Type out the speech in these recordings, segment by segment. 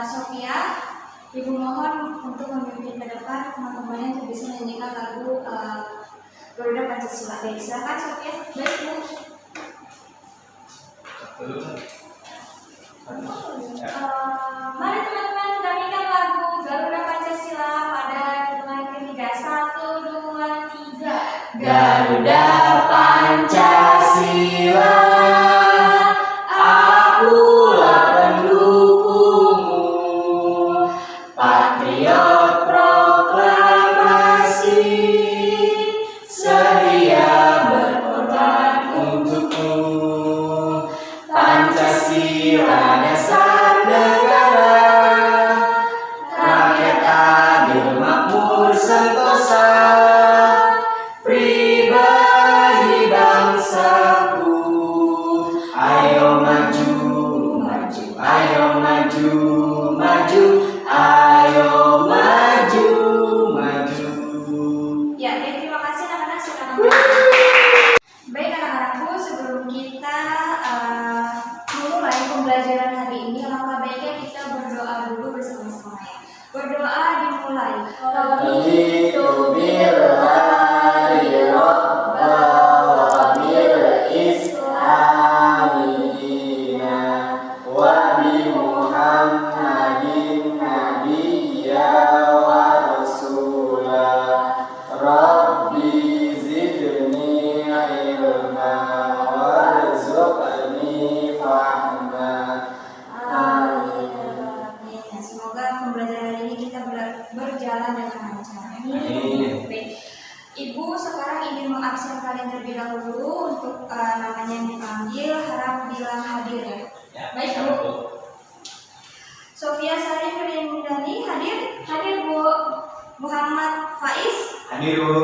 Sophia. Ibu mohon untuk memimpin ke depan teman-temannya untuk bisa menyanyikan lagu Garuda Pancasila. Baik, silakan Sophia. Baik, Bu. Mari teman-teman nyanyikan lagu Garuda Pancasila pada hitungan ketiga. 1, 2, 3. Garuda Pancasila, akulah pendukungmu, patriot proklamasi, sedia berkorban untukmu. Pancasila dasar negara, rakyat adil makmur sentosa, pribadi bangsaku. Ayo maju, maju, ayo maju, maju, ayo maju, maju. Ya, terima kasih anak-anak sudah Baik anak-anakku, sebelum kita memulai pembelajaran hari ini, alangkah baiknya kita berdoa dulu bersama-sama ya. Berdoa dimulai. Raditu billahi rabba wa bil islami dina wa bi Muhammadin nabiyya wa rasula. Rabbi zidni ilma warzuqni fahma. Amin. Semoga pembelajaran hari ini kita berjalan dengan lancar. Amin. Baik. Ibu sekarang ingin mengabsen kalian terlebih dahulu untuk namanya yang dipanggil, harap bilang hadir ya. Baik, Bu. Sophia Sari Priyandani hadir? Hadir, Bu. Muhammad Faiz? Hadir, Bu.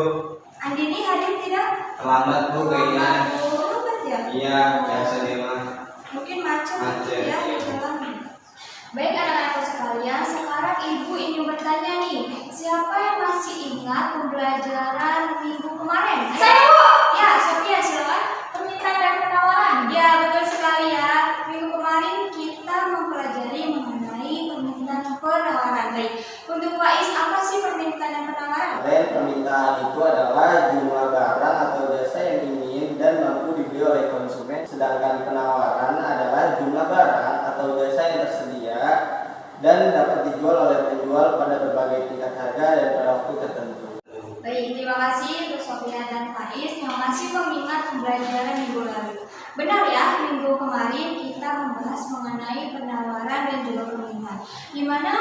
Andini hadir tidak? Terlambat, Bu, kayaknya. Terlambat ya? Iya, biasa dia mah. Mungkin macet Macet. ya di jalan. Baik anak-anakku sekalian, sekarang Ibu ingin bertanya nih, siapa yang masih ingat pembelajaran minggu kemarin? Saya, Bu. Ya, Sophia silakan. Permintaan dan penawaran. Ya, betul sekali ya. Minggu kemarin kita mempelajari mengenai permintaan penawaran. Baik. Untuk Faiz, apa sih permintaan dan penawaran? Dan permintaan itu adalah jumlah barang atau jasa yang ingin dan mampu dibeli oleh konsumen, sedangkan penawaran adalah jumlah barang atau jasa yang tersedia dan dapat dijual oleh penjual pada berbagai tingkat harga dan pada waktu tertentu. Baik, terima kasih untuk Sophia dan Faiz yang masih mengingat pembelajaran minggu lalu. Benar ya, minggu kemarin kita membahas mengenai penawaran dan juga permintaan, di mana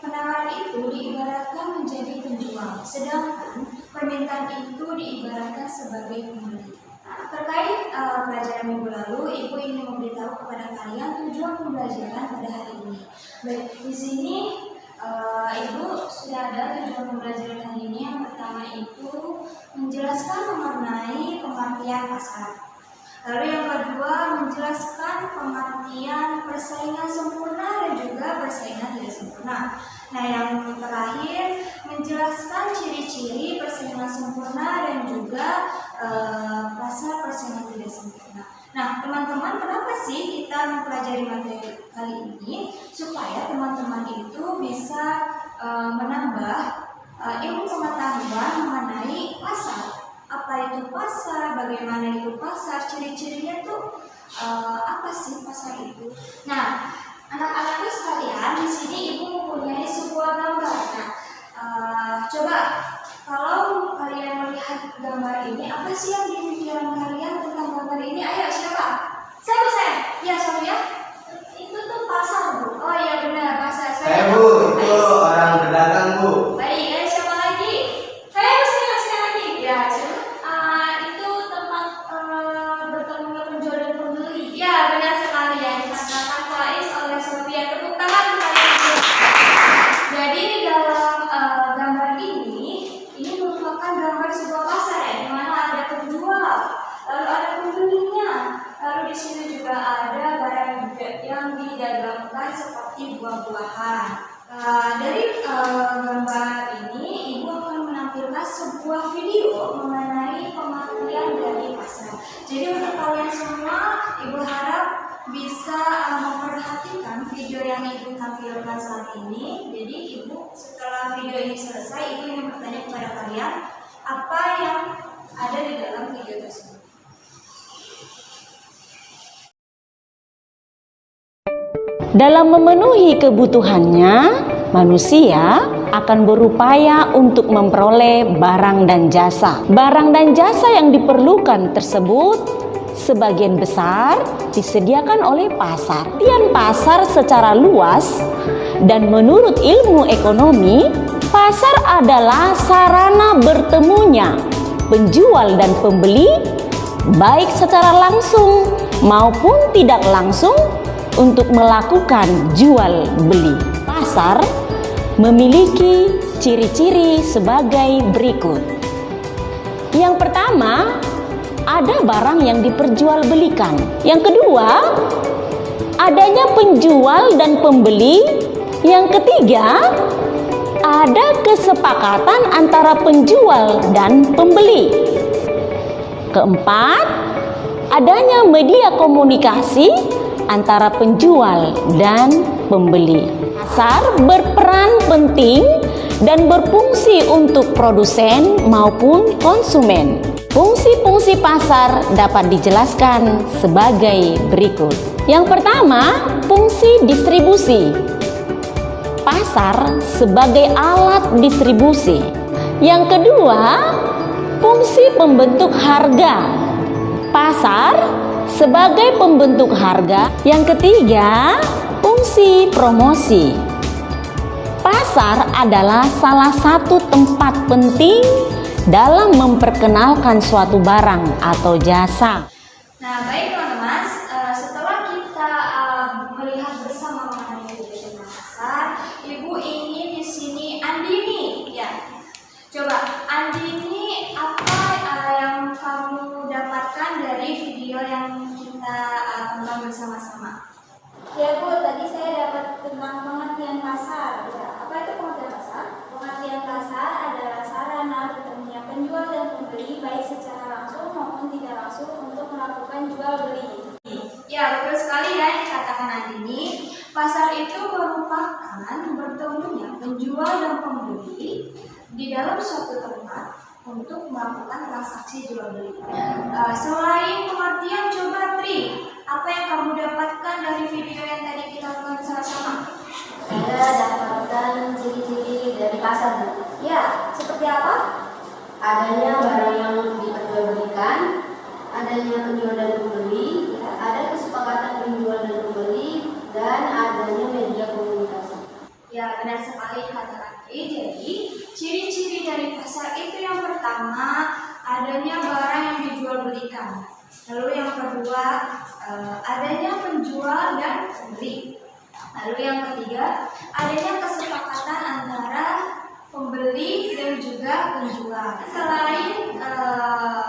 penawaran itu diibaratkan menjadi penjual, sedangkan permintaan itu diibaratkan sebagai pembeli. Terkait pelajaran minggu lalu, Ibu ingin memberitahu kepada kalian tujuan pembelajaran pada hari ini. Baik, di sini Ibu sudah ada tujuan pembelajaran hari ini. Yang pertama itu menjelaskan mengenai pengertian pasar. Lalu yang kedua menjelaskan pengertian persaingan sempurna dan juga persaingan tidak sempurna. Nah yang terakhir menjelaskan ciri-ciri persaingan sempurna dan juga pasar persaingan tidak sempurna. Nah teman-teman, kenapa sih kita mempelajari materi kali ini? Supaya teman-teman itu bisa menambah ilmu pengetahuan mengenai pasar. Apa itu pasar, bagaimana itu pasar, ciri-cirinya tuh apa sih pasar itu. Nah, anak-anakku sekalian, di sini Ibu mempunyai sebuah gambar. Nah, coba kalau kalian melihat gambar ini, apa sih yang di pikiran kalian tentang gambar ini? Ayo, siapa? Saya. Ya, Sophia. Itu tuh pasar, Bu. Oh iya benar, pasar. Saya, Bu, itu orang berdagang, Bu. Baik, siapa lagi? Saya lagi. Ya, siapa? Itu tempat bertemunya penjual dan pembeli. Ya, benar sekali ya. Dikatakan Faiz oleh Sophia. Tepuk tangan kalian. Jadi di dalam gambar ini merupakan gambar sebuah pasar ya, di mana ada penjual, lalu ada pembelinya, lalu di sini juga ada barang yang didagangkan seperti buah-buahan. Dari gambar ini, Ibu akan menampilkan sebuah video mengenai pengertian dari pasar. Jadi untuk kalian semua, Ibu harap bisa memperhatikan yang Ibu tampilkan saat ini. Jadi Ibu setelah video ini selesai, Ibu ingin bertanya kepada kalian apa yang ada di dalam video tersebut. Dalam memenuhi kebutuhannya, manusia akan berupaya untuk memperoleh barang dan jasa. Barang dan jasa yang diperlukan tersebut sebagian besar disediakan oleh pasar. Artian pasar secara luas dan menurut ilmu ekonomi, pasar adalah sarana bertemunya penjual dan pembeli baik secara langsung maupun tidak langsung untuk melakukan jual beli. Pasar memiliki ciri-ciri sebagai berikut. Yang pertama, ada barang yang diperjualbelikan. Yang kedua, adanya penjual dan pembeli. Yang ketiga, ada kesepakatan antara penjual dan pembeli. Keempat, adanya media komunikasi antara penjual dan pembeli. Pasar berperan penting dan berfungsi untuk produsen maupun konsumen. Fungsi-fungsi pasar dapat dijelaskan sebagai berikut. Yang pertama, fungsi distribusi. Pasar sebagai alat distribusi. Yang kedua, fungsi pembentuk harga. Pasar sebagai pembentuk harga. Yang ketiga, fungsi promosi. Pasar adalah salah satu tempat penting dalam memperkenalkan suatu barang atau jasa. Nah, baik teman-teman, setelah kita melihat bersama mengenai kegiatan pasar, Ibu ingin di sini Andini, ya. Coba Andini, apa yang kamu dapatkan dari video yang kita tonton bersama-sama? Ya Bu, tadi saya dapat tentang pengertian pasar. Ya, apa itu pengertian pasar? Pengertian pasar adalah sarana bertemunya penjual dan pembeli baik secara langsung maupun tidak langsung untuk melakukan jual beli. Ya, betul sekali ya yang dikatakan Andini. Pasar itu merupakan bertemunya penjual dan pembeli di dalam suatu tempat untuk melakukan transaksi jual beli. Selain pengertian, coba Tri, apa yang kamu dapatkan dari video yang tadi kita tonton sama-sama? Saya dapatkan ciri-ciri dari pasar. Ya, seperti apa? Adanya barang yang diperjualbelikan, adanya penjual dan pembeli, ada kesepakatan penjual dan pembeli, dan adanya media komunikasi. Ya, benar sekali kata Tri. Jadi, ciri-ciri dari pasar itu yang pertama, adanya barang yang dijual belikan. Lalu yang kedua, adanya penjual dan pembeli. Lalu yang ketiga, adanya kesepakatan antara pembeli dan juga penjual. Selain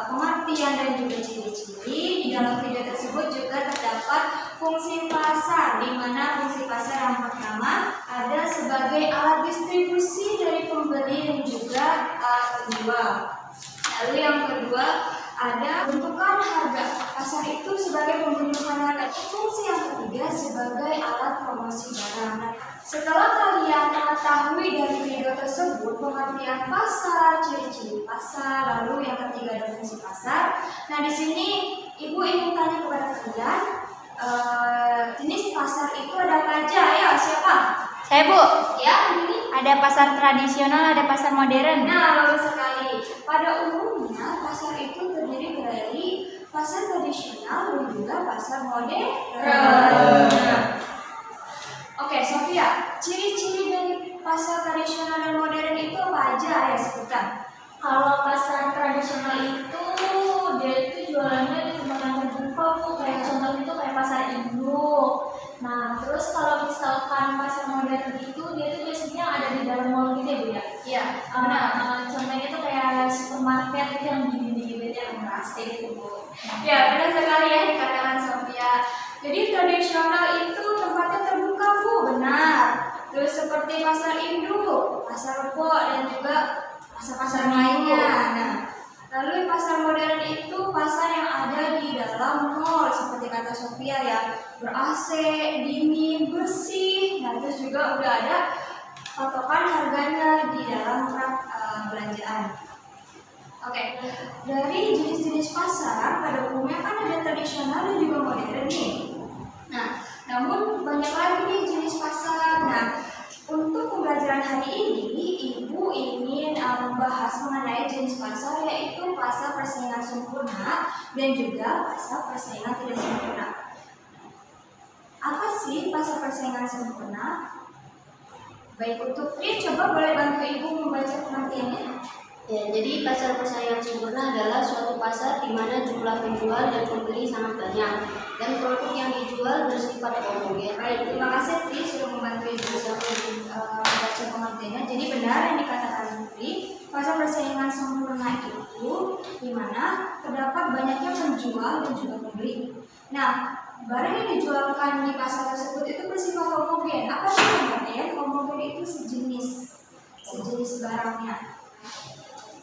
pengertian dan juga ciri-ciri, di dalam video tersebut juga terdapat fungsi pasar, di mana fungsi pasar yang pertama ada sebagai alat distribusi dari pembeli dan juga penjual. Lalu yang kedua, ada pembentukan harga. Pasar itu sebagai pembentukan harga. Fungsi yang ketiga sebagai alat promosi barang. Setelah kalian mengetahui dari video tersebut pengertian pasar, ciri-ciri pasar, lalu yang ketiga ada fungsi pasar. Nah, di sini Ibu ingin tanya kepada kalian, jenis pasar itu ada apa aja? Ya, siapa? Saya Bu, Ya, ini. ada pasar tradisional, ada pasar modern. Nah, bagus sekali. Pada umumnya pasar itu terdiri dari pasar tradisional dan juga pasar modern. Nah, oke, Sofia, ciri-ciri dari pasar tradisional dan modern itu apa aja ya sebutkan? Kalau pasar tradisional itu dia itu jualannya di tempat yang terbuka Bu, kayak contohnya itu kayak pasar induk. Nah, terus kalau misalkan pasar modern itu dia tuh biasanya ada di dalam mall gitu ya Bu ya. Iya, benar. Contohnya itu kayak supermarket itu yang di dinding gitu yang AC gitu Bu. Ya, benar sekali ya dikatakan Sofia. Jadi tradisional itu tempatnya terbuka Bu, benar. Terus seperti pasar induk, pasar rebo dan juga pasar-pasar lainnya. Nah, lalu pasar modern itu pasar yang ada di dalam mall seperti kata Sofia ya, ber AC, dingin, bersih. Nah, juga udah ada patokan harganya di dalam belanjaan. Oke, dari jenis-jenis pasar pada umumnya kan ada tradisional dan juga modern nih. Nah, namun banyak lagi nih jenis pasar. Nah, untuk pembelajaran hari ini, Ibu ingin membahas mengenai jenis pasar, yaitu pasar persaingan sempurna dan juga pasar persaingan tidak sempurna. Apa sih pasar persaingan sempurna? Baik, untuk Tri, coba boleh bantu Ibu membaca pengertiannya? Ya, jadi pasar persaingan sempurna adalah suatu pasar di mana jumlah penjual dan pembeli sangat banyak dan produk yang dijual bersifat homogen. Baik, terima kasih Tri sudah membantu Ibu membaca pengertiannya. Jadi benar yang dikatakan Tri, pasar persaingan sempurna itu di mana terdapat banyaknya penjual dan juga pembeli. Nah, barang yang dijualkan di pasar tersebut itu bersifat homogen. Apa sih homogen? Homogen itu sejenis barangnya.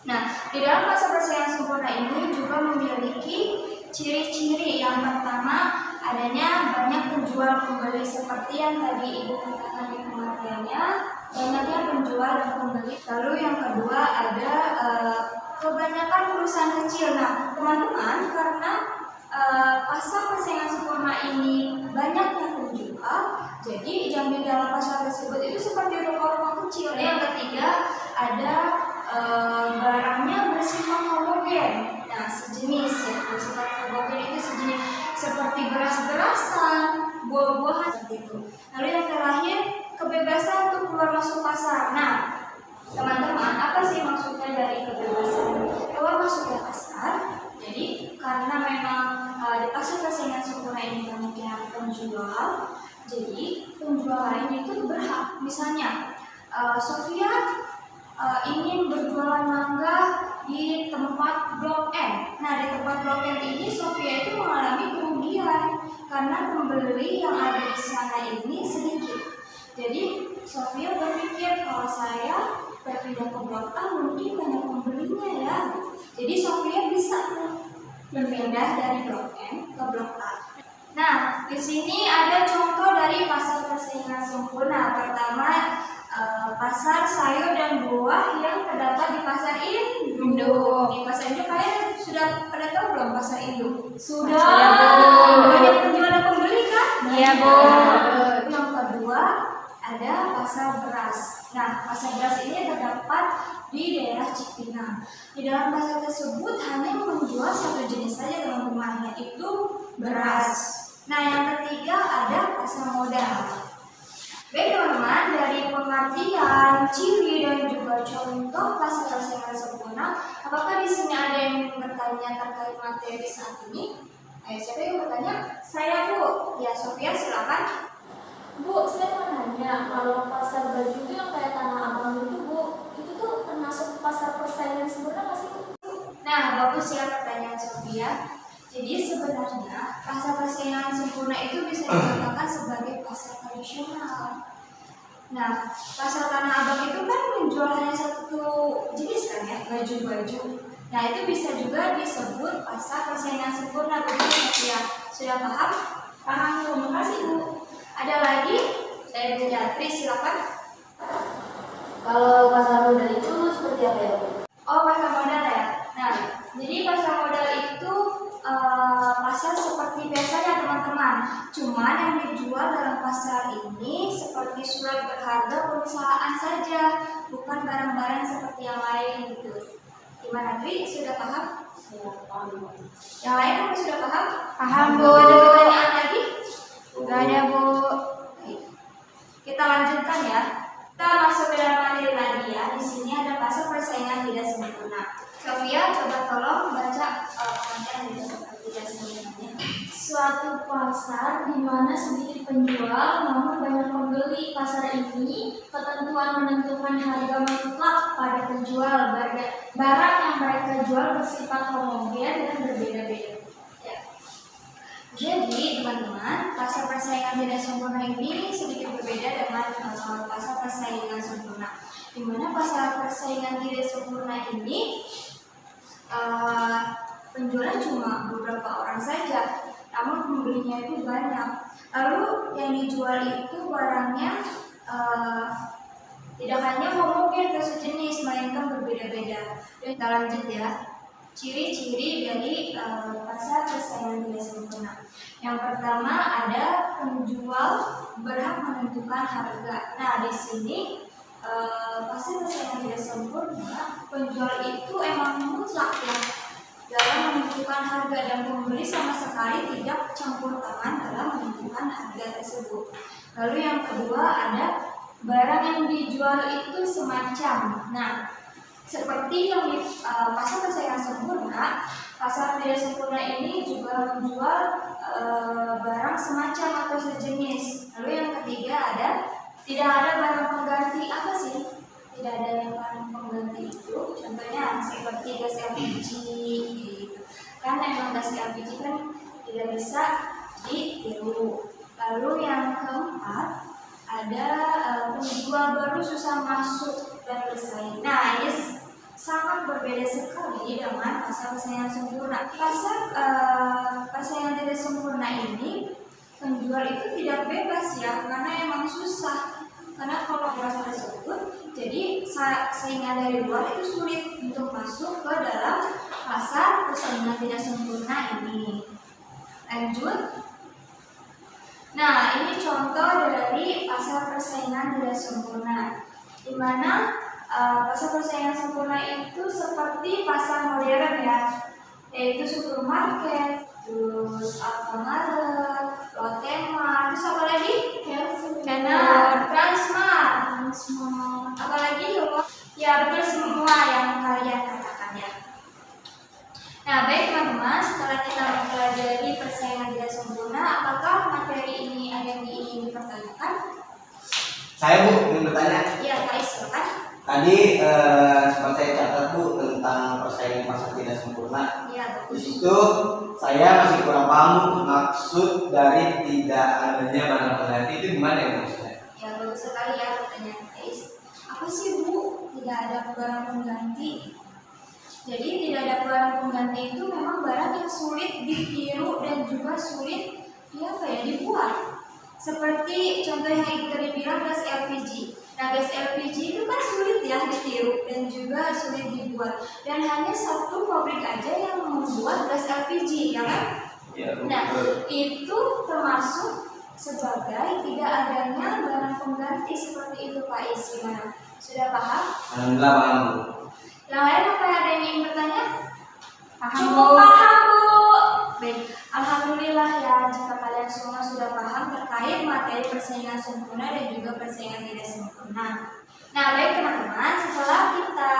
Nah, di dalam pasar persaingan sempurna ini juga memiliki ciri-ciri. Yang pertama, adanya banyak penjual pembeli seperti yang tadi Ibu katakan di pengertiannya, banyaknya penjual dan pembeli. Lalu yang kedua ada kebanyakan perusahaan kecil. Nah, teman-teman, karena pasar persaingan sempurna ini banyaknya penjual, jadi yang di dalam pasar tersebut itu seperti rumah-rumah kecil. Yang ketiga ada barangnya bersifat homogen. Nah, sejenis ya, bersifat homogen itu sejenis seperti beras-berasan, buah-buahan seperti itu. Lalu yang terakhir, kebebasan untuk keluar masuk pasar. Nah, teman-teman, apa sih maksudnya dari kebebasan keluar masuk ke pasar? Jadi, karena memang di pasar persaingan sempurna ini banyaknya penjual, jadi penjual lain itu berhak. Misalnya, Sofia ingin berjualan mangga di tempat Blok M. Nah, di tempat Blok M ini Sofia itu mengalami kerugian karena pembeli yang ada di sana ini sedikit. Jadi Sofia berpikir kalau saya berpindah ke Blok A mungkin banyak pembelinya ya. Jadi Sofia bisa berpindah dari Blok M ke Blok A. Nah, di sini ada contoh dari pasar persaingan sempurna. Pertama, pasar sayur dan buah yang terdapat di pasar induk. Di pasar induk kalian sudah pada tahu belum pasar induk? Sudah. Banyak penjual dan pembeli kan? Iya, Bu. Yang kedua ada pasar beras. Nah, pasar beras ini terdapat di daerah Cipinang. Di dalam pasar tersebut hanya menjual satu jenis saja teman-teman, yaitu beras. Nah, yang ketiga ada pasar modal. Baik teman-teman, dari pengertian, ciri dan juga contoh pasar persaingan sempurna, apakah di sini ada yang bertanya terkait materi saat ini? Ayo, siapa yang bertanya? Saya, Bu. Ya, Sofia, silakan. Bu, saya mau nanya, kalau pasar baju itu yang kayak Tanah Abang itu, Bu, itu tuh termasuk pasar persaingan sempurna nggak sih, Bu? Nah, bagus ya pertanyaan Sofia. Jadi sebenarnya pasar persaingan sempurna itu bisa dikatakan sebagai pasar tradisional. Nah, pasar Tanah Abang itu kan menjual hanya satu jenis kan ya, baju-baju. Nah, itu bisa juga disebut pasar persaingan sempurna. Begitu ya, sudah paham? Paham, terima kasih Bu. Ada lagi? Saya Jatri, silakan. Kalau pasar modal itu seperti apa ya, Bu? Oh, pasar modal ya. Nah, jadi pasar modal itu pasar seperti biasanya teman-teman. Cuman yang dijual dalam pasar ini seperti surat berharga perusahaan saja, bukan barang-barang seperti yang lain gitu. Gimana Tri? Sudah paham? Ya, paham. Yang lain apa sudah paham? Paham, Bu. Ada pertanyaan lagi? Enggak ada, Bu. Baik. Kita lanjutkan ya. Kita masuk ke dalam materi lagi ya. Di sini ada pasar persaingan tidak sempurna. Sofia, coba tolong baca pengertian tidak sempurnanya. Suatu pasar di mana sedikit penjual namun banyak pembeli. Pasar ini ketentuan menentukan harga mutlak pada penjual. Barang yang mereka jual bersifat homogen dan berbeda-beda. Ya. Jadi teman-teman, pasar persaingan tidak sempurna ini sedikit berbeda dengan pasar persaingan sempurna. Di mana pasar persaingan tidak sempurna ini penjualnya cuma beberapa orang saja, namun pembelinya itu banyak. Lalu yang dijual itu barangnya tidak hanya homogin atau sejenis, melainkan berbeda-beda. Dan kita lanjut ya. Ciri-ciri dari pasar persaingan tidak sempurna. Yang pertama ada penjual berhak menentukan harga. Nah, di sini pasar persaingan tidak sempurna, penjual itu emang mutlak ya dalam menentukan harga, dan pembeli sama sekali tidak campur tangan dalam menentukan harga tersebut. Lalu yang kedua ada barang yang dijual itu semacam. Nah, seperti yang di pasar persaingan sempurna, pasar tidak sempurna ini juga menjual barang semacam atau sejenis. Lalu yang ketiga ada tidak ada barang pengganti. Apa sih tidak ada yang barang pengganti itu? Contohnya seperti gas LPG gitu. Kan emang gas LPG kan tidak bisa ditiru. Lalu yang keempat ada penjual baru susah masuk dan bersaing. Nah, ini sangat berbeda sekali dengan pasar persaingan sempurna. Pasar persaingan tidak sempurna ini penjual itu tidak bebas ya, karena emang susah. Karena kalau pasar tersebut, jadi saingan dari luar itu sulit untuk masuk ke dalam pasar persaingan tidak sempurna ini. Lanjut. Nah, ini contoh dari pasar persaingan tidak sempurna, di mana pasar persaingan sempurna itu seperti pasar modern ya, yaitu supermarket, terus Alfamart, Lotte Mart, terus apa lagi? Carrefour, Transmart, apa lagi? Ya betul semua yang kalian katakan ya. Nah, baik teman-teman, setelah kita mempelajari persaingan tidak sempurna, apakah materi ini ada yang ingin dipertanyakan? Saya Bu ingin bertanya. Iya, Kak, silakan. Tadi sempat saya catat Bu tentang persaingan pasar tidak sempurna. Iya, Di bagus. situ saya masih kurang paham Bu, maksud dari tidak adanya barang pengganti itu gimana ya maksudnya? Ya, bagus sekali ya pertanyaan Kak. Apa sih Bu tidak ada barang pengganti? Jadi tidak ada barang pengganti itu memang barang yang sulit ditiru dan juga sulit dibuat. Seperti contoh yang tadi bilang gas LPG. Nah, gas LPG itu kan sulit ya ditiru dan juga sulit dibuat. Dan hanya satu pabrik aja yang membuat gas LPG, ya kan? Ya, Nah, itu termasuk sebagai tidak adanya barang pengganti seperti itu Pak Is. Gimana? Sudah paham? Alhamdulillah paham Bu. Yang lain apa ada yang ingin bertanya? Paham, Cukup Bu. paham Bu. Baik, alhamdulillah ya jika kalian semua sudah paham terkait materi persaingan sempurna dan juga persaingan tidak sempurna. Nah, baik teman-teman, setelah kita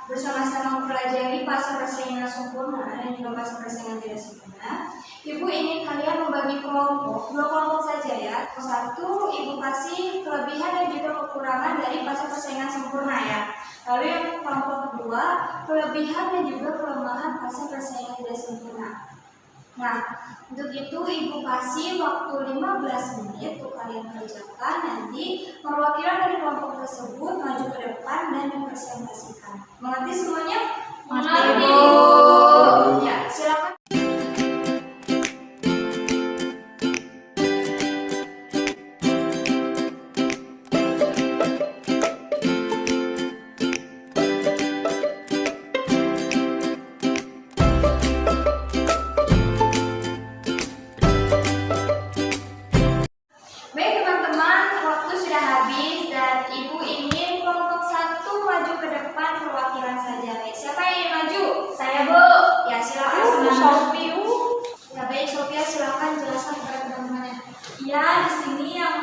bersama-sama mempelajari pasar persaingan sempurna dan juga pasar persaingan tidak sempurna, Ibu ingin kalian membagi kelompok, 2 kelompok saja ya. Satu, Ibu kasih kelebihan dan juga kekurangan dari pasar persaingan sempurna ya. Lalu yang kelompok kedua, kelebihan dan juga kelemahan pasar persaingan tidak sempurna. Nah, untuk itu Ibu kasih waktu 15 menit untuk kalian kerjakan. Nanti perwakilan dari kelompok tersebut maju ke depan dan mempresentasikan. Mengerti semuanya? Mengerti, Bu. Ya, silakan. Baik teman-teman, waktu sudah habis dan Ibu ingin kelompok 1 maju ke depan perwakilan saja. Siapa yang ingin maju? Saya, Bu. Ya, silakan Sophie. Ya, baik Sophia, silakan jelaskan kepada teman-teman. Ya, di sini yang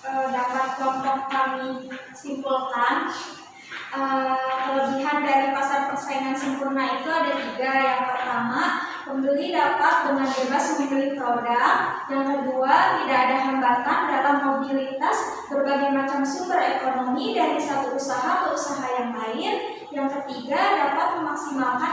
dapat kelompok kami simpulkan, kelebihan dari pasar persaingan sempurna itu ada 3. Yang pertama, pembeli dapat dengan bebas memilih produk. Yang kedua, tidak ada hambatan dalam mobilitas berbagai macam sumber ekonomi dari satu usaha ke usaha yang lain. Yang ketiga, dapat memaksimalkan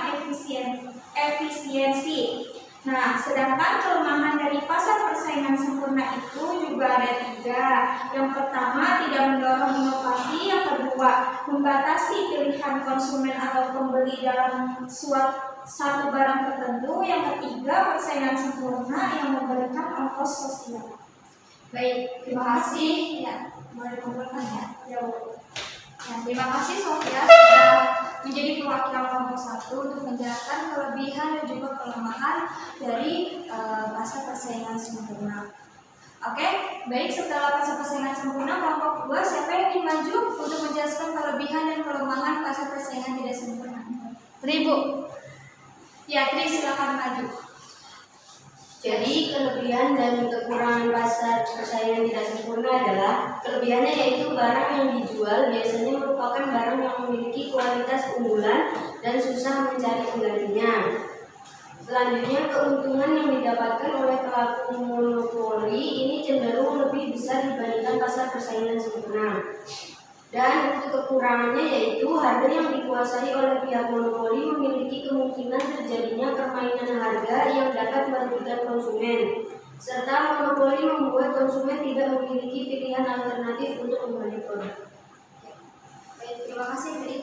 efisiensi. Nah, sedangkan kelemahan dari pasar persaingan sempurna itu juga ada 3. Yang pertama, tidak mendorong inovasi. Yang kedua, membatasi pilihan konsumen atau pembeli dalam satu barang tertentu. Yang ketiga, persaingan sempurna yang memberikan ongkos sosial. Baik, terima kasih. Ya, boleh dikumpulkan ya. Ya, Bu. Nah, terima kasih Sofia sudah menjadi perwakilan kelompok 1 untuk menjelaskan kelebihan dan juga kelemahan dari pasar persaingan sempurna. Oke, baik, setelah pasar persaingan sempurna kelompok 2, siapa yang ingin maju untuk menjelaskan kelebihan dan kelemahan pasar persaingan tidak sempurna? Tri, Bu. Ya, Tri, silakan maju. Jadi kelebihan dan kekurangan pasar persaingan tidak sempurna adalah kelebihannya yaitu barang yang dijual biasanya merupakan barang yang memiliki kualitas unggulan dan susah mencari penggantinya. Selanjutnya keuntungan yang didapatkan oleh pelaku monopoli ini cenderung lebih besar dibandingkan pasar persaingan sempurna. Dan untuk kekurangannya yaitu harga yang dikuasai oleh pihak monopoli memiliki kemungkinan terjadinya permainan harga yang dapat merugikan konsumen, serta monopoli membuat konsumen tidak memiliki pilihan alternatif untuk membeli produk. Baik, terima kasih Tri.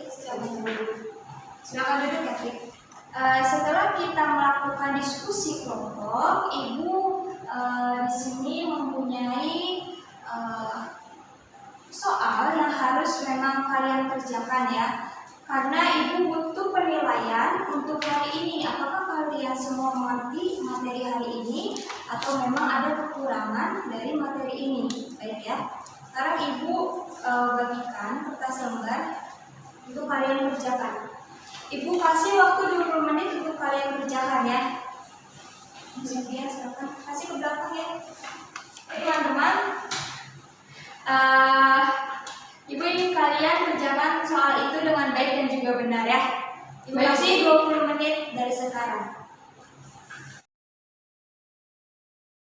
Silakan duduk ya Tri. Setelah kita melakukan diskusi kelompok, Ibu di sini mempunyai soal yang harus memang kalian kerjakan ya, karena Ibu butuh penilaian untuk hari ini. Apakah kalian semua mengerti materi hari ini atau memang ada kekurangan dari materi ini? Baik ya, sekarang Ibu bagikan kertas lembar untuk kalian kerjakan. Ibu kasih waktu 20 menit untuk kalian kerjakan ya. Sofia, silakan kasih ke belakang ya. Baik teman-teman, Ibu ingin kalian kerjakan soal itu dengan baik dan juga benar ya. Ibu kasih 20 menit dari sekarang.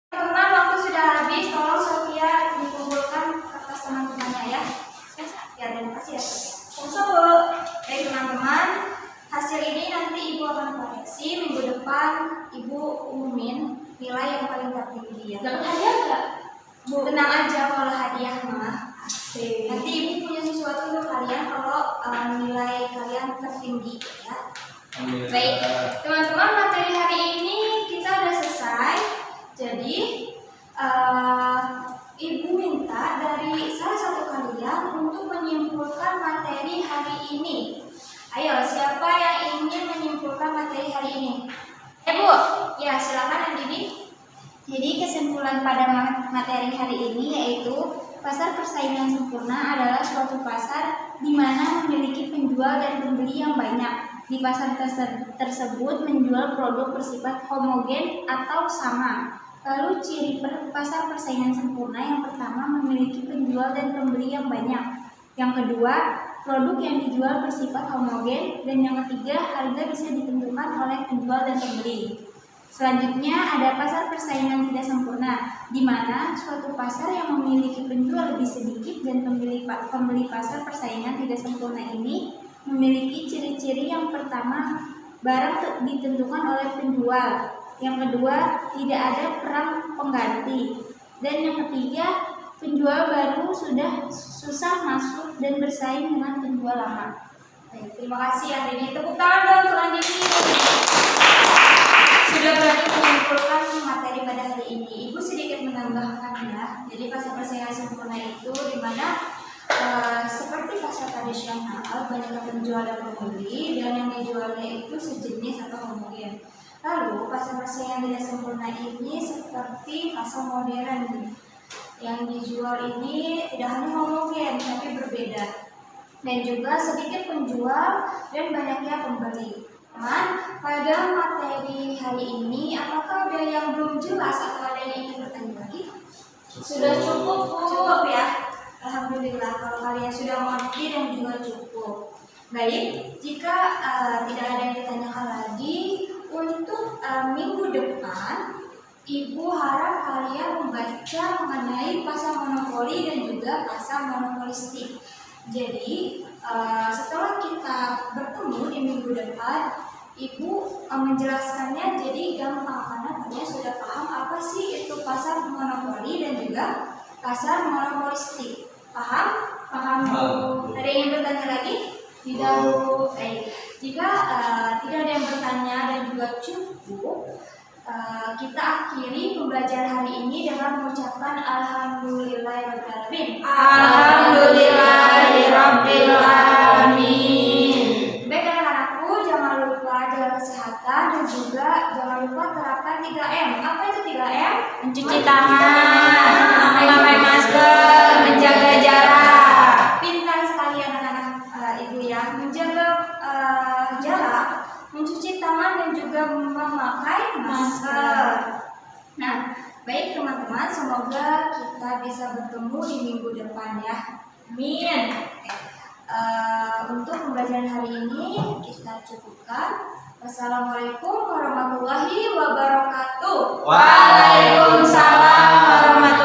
Teman-teman, waktu sudah habis. Tolong Sofia dikumpulkan kertas teman-temannya ya. Ya, terima kasih ya Sofia. Baik teman-teman, hasil ini nanti Ibu akan koreksi. Minggu depan Ibu umumin nilai yang paling tertinggi ya. Dapat hadiah nggak? Bu, tenang aja kalau hadiah mah. Nanti Ibu punya sesuatu untuk kalian kalau nilai kalian tertinggi ya. Baik, teman-teman, materi hari ini kita udah selesai. Jadi Ibu minta dari salah satu kalian untuk menyimpulkan materi hari ini. Ayo, siapa yang ingin menyimpulkan materi hari ini? Bu, ya silakan yang ini. Jadi kesimpulan pada materi hari ini yaitu pasar persaingan sempurna adalah suatu pasar di mana memiliki penjual dan pembeli yang banyak. Di pasar tersebut menjual produk bersifat homogen atau sama. Lalu ciri pasar persaingan sempurna yang pertama memiliki penjual dan pembeli yang banyak. Yang kedua, produk yang dijual bersifat homogen, dan yang ketiga, harga bisa ditentukan oleh penjual dan pembeli. Selanjutnya ada pasar persaingan tidak sempurna, di mana suatu pasar yang memiliki penjual lebih sedikit dan pembeli pasar persaingan tidak sempurna ini memiliki ciri-ciri yang pertama, barang ditentukan oleh penjual. Yang kedua, tidak ada perang pengganti. Dan yang ketiga, penjual baru sudah susah masuk dan bersaing dengan penjual lama. Baik, terima kasih Andini. Tepuk tangan dong untuk Andini. Sudah berani mengumpulkan materi pada hari ini. Ibu sedikit menambahkan ya. Jadi pasar persaingan sempurna itu dimana seperti pasar tradisional banyak penjual dan pembeli, dan yang dijualnya itu sejenis atau homogen. Lalu pasar persaingan tidak sempurna ini seperti pasar modern. Yang dijual ini tidak hanya homogen tapi berbeda, dan juga sedikit penjual dan banyaknya pembeli. Teman, pada materi hari ini apakah ada yang belum jelas atau ada yang ingin bertanya lagi? Sudah cukup ya. Alhamdulillah kalau kalian sudah mengerti dan juga cukup. Baik, jika tidak ada yang ditanyakan lagi, untuk minggu depan Ibu harap kalian membaca mengenai pasar monopoli dan juga pasar monopolistik. Jadi setelah kita bertemu di minggu depan, Ibu menjelaskannya jadi gampang karena kalian sudah paham apa sih itu pasar monopoli dan juga pasar monopolistik. Paham? Paham. Ada yang bertanya lagi? Tidak. Baik. Jika tidak ada yang bertanya dan juga cukup, kita akhiri pembelajaran hari ini dengan mengucapkan Alhamdulillahirobbilalamin. Alhamdulillahirobbilalamin. Baik anak-anakku, jangan lupa jaga kesehatan dan juga jangan lupa terapkan 3M. Apa itu 3M? Mencuci tangan, memakai masker, menjaga jarak. Pintar sekali anak-anak ibu ya, menjaga jarak, mencuci tangan dan juga memakai masker. Nah, baik teman-teman, semoga kita bisa bertemu di minggu depan ya. Amin. Untuk pembelajaran hari ini kita cukupkan. Wassalamualaikum warahmatullahi wabarakatuh. Waalaikumsalam warahmatullahi